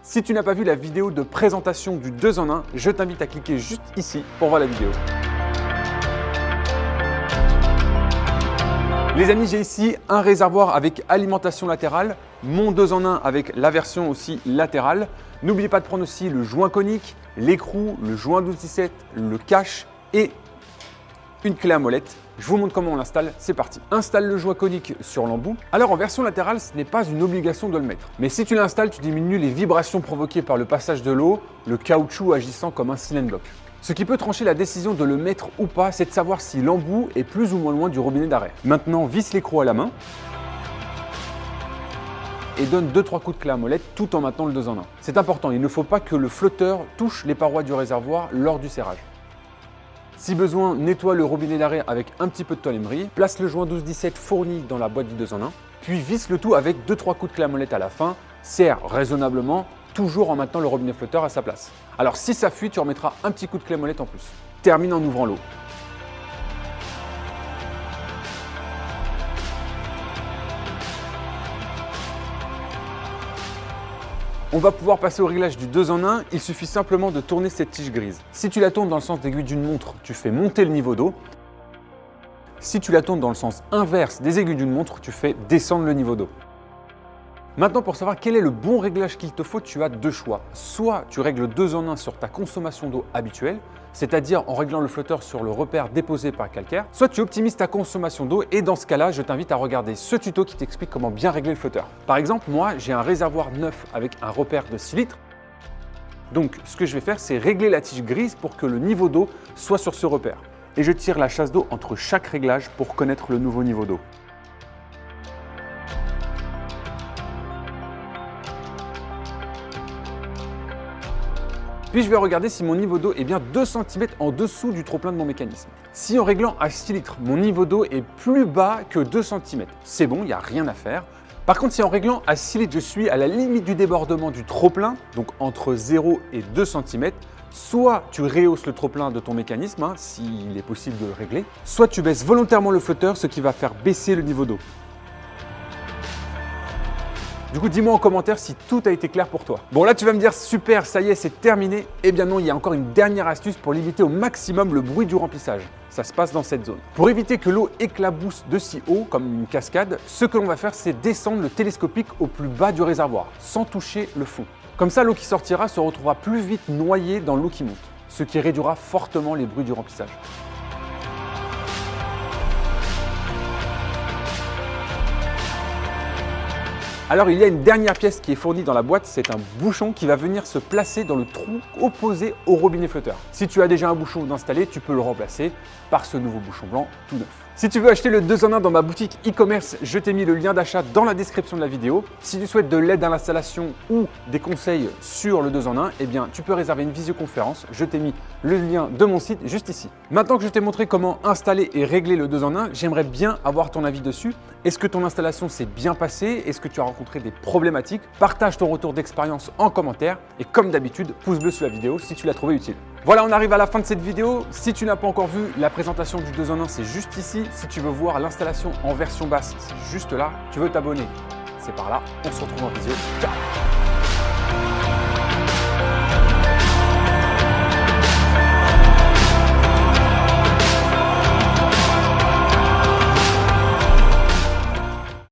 Si tu n'as pas vu la vidéo de présentation du 2 en 1, je t'invite à cliquer juste ici pour voir la vidéo. Les amis, j'ai ici un réservoir avec alimentation latérale, mon 2 en 1 avec la version aussi latérale. N'oubliez pas de prendre aussi le joint conique, l'écrou, le joint 12-17, le cache et une clé à molette. Je vous montre comment on l'installe, c'est parti. Installe le joint conique sur l'embout. Alors en version latérale, ce n'est pas une obligation de le mettre. Mais si tu l'installes, tu diminues les vibrations provoquées par le passage de l'eau, le caoutchouc agissant comme un silent block. Ce qui peut trancher la décision de le mettre ou pas, c'est de savoir si l'embout est plus ou moins loin du robinet d'arrêt. Maintenant, visse l'écrou à la main et donne 2-3 coups de clé à molette tout en maintenant le 2 en 1. C'est important, il ne faut pas que le flotteur touche les parois du réservoir lors du serrage. Si besoin, nettoie le robinet d'arrêt avec un petit peu de toile émery, place le joint 12-17 fourni dans la boîte du 2 en 1, puis visse le tout avec 2-3 coups de clé à molette à la fin, serre raisonnablement, toujours en maintenant le robinet flotteur à sa place. Alors si ça fuit, tu remettras un petit coup de clé à molette en plus. Termine en ouvrant l'eau. On va pouvoir passer au réglage du 2 en 1, il suffit simplement de tourner cette tige grise. Si tu la tournes dans le sens d'aiguille d'une montre, tu fais monter le niveau d'eau. Si tu la tournes dans le sens inverse des aiguilles d'une montre, tu fais descendre le niveau d'eau. Maintenant, pour savoir quel est le bon réglage qu'il te faut, tu as deux choix. Soit tu règles 2 en 1 sur ta consommation d'eau habituelle, c'est-à-dire en réglant le flotteur sur le repère déposé par calcaire, soit tu optimises ta consommation d'eau et dans ce cas-là, je t'invite à regarder ce tuto qui t'explique comment bien régler le flotteur. Par exemple, moi, j'ai un réservoir neuf avec un repère de 6 litres. Donc, ce que je vais faire, c'est régler la tige grise pour que le niveau d'eau soit sur ce repère. Et je tire la chasse d'eau entre chaque réglage pour connaître le nouveau niveau d'eau. Puis je vais regarder si mon niveau d'eau est bien 2 cm en dessous du trop-plein de mon mécanisme. Si en réglant à 6 litres, mon niveau d'eau est plus bas que 2 cm, c'est bon, il n'y a rien à faire. Par contre, si en réglant à 6 litres, je suis à la limite du débordement du trop-plein, donc entre 0 et 2 cm, soit tu rehausses le trop-plein de ton mécanisme, s'il est possible de le régler, soit tu baisses volontairement le flotteur, ce qui va faire baisser le niveau d'eau. Du coup, dis-moi en commentaire si tout a été clair pour toi. Bon, là, tu vas me dire, super, ça y est, c'est terminé. Eh bien non, il y a encore une dernière astuce pour limiter au maximum le bruit du remplissage. Ça se passe dans cette zone. Pour éviter que l'eau éclabousse de si haut, comme une cascade, ce que l'on va faire, c'est descendre le télescopique au plus bas du réservoir, sans toucher le fond. Comme ça, l'eau qui sortira se retrouvera plus vite noyée dans l'eau qui monte, ce qui réduira fortement les bruits du remplissage. Alors il y a une dernière pièce qui est fournie dans la boîte, c'est un bouchon qui va venir se placer dans le trou opposé au robinet flotteur. Si tu as déjà un bouchon installé, tu peux le remplacer par ce nouveau bouchon blanc tout neuf. Si tu veux acheter le 2 en 1 dans ma boutique e-commerce, je t'ai mis le lien d'achat dans la description de la vidéo. Si tu souhaites de l'aide à l'installation ou des conseils sur le 2 en 1, eh bien tu peux réserver une visioconférence. Je t'ai mis le lien de mon site juste ici. Maintenant que je t'ai montré comment installer et régler le 2 en 1, j'aimerais bien avoir ton avis dessus. Est-ce que ton installation s'est bien passée? Est-ce que tu as rencontré des problématiques? Partage ton retour d'expérience en commentaire et comme d'habitude, pouce bleu sous la vidéo si tu l'as trouvé utile. Voilà, on arrive à la fin de cette vidéo. Si tu n'as pas encore vu la présentation du 2 en 1, c'est juste ici. Si tu veux voir l'installation en version basse, c'est juste là. Tu veux t'abonner, c'est par là. On se retrouve en visio. Ciao!